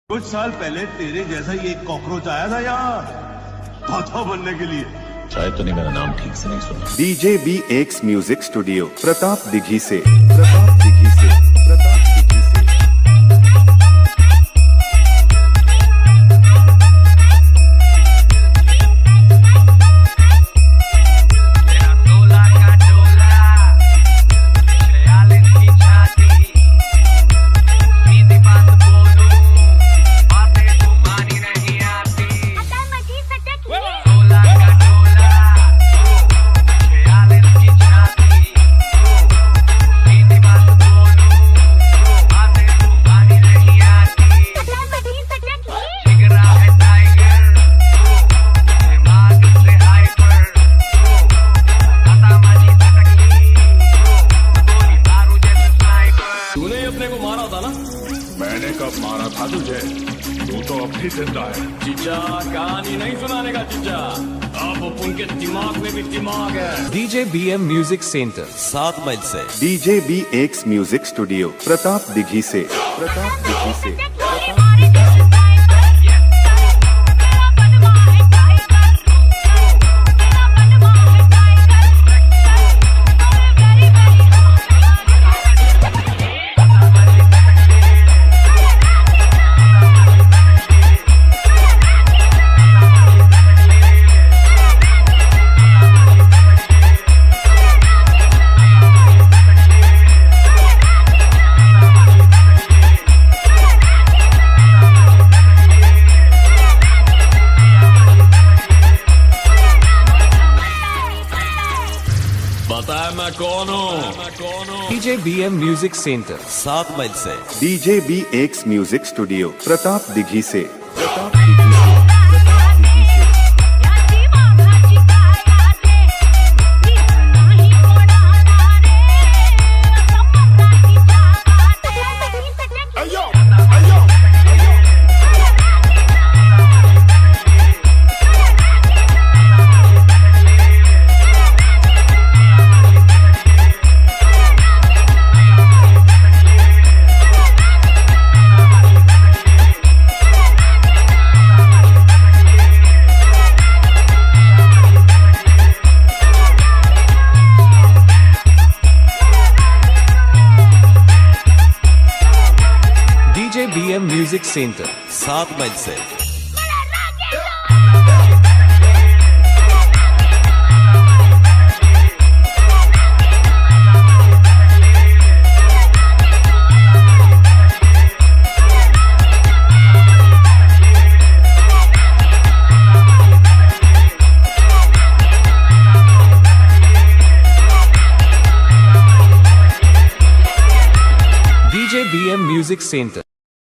कुछ साल पहले तेरे जैसा ही एक कॉकरोच आया था यहाँ तोता बनने के लिए। शायद तूने मेरा नाम ठीक से नहीं सुना। DJ BX music studio Pratap Dighi से प्रताप दिघी से प्रताप दिघी से। तूने अपने को मारा था ना? मैंने कब मारा था तुझे? तू तो अब भी जिंदा है। चीचा कहानी नहीं सुनाने का चीचा। अब उनके दिमाग में भी दिमाग है। DJ BM म्यूजिक सेंटर 7 मील से। DJ BX music studio Pratap Dighi से प्रताप दिघी से। बताया मैं कौन हूँ? DJ BM म्यूजिक सेंटर 7 मील से। DJ BX music studio Pratap Dighi से प्रताप दिघी से। DJ BM म्यूजिक सेंटर 7 मील से। DJ BM music centre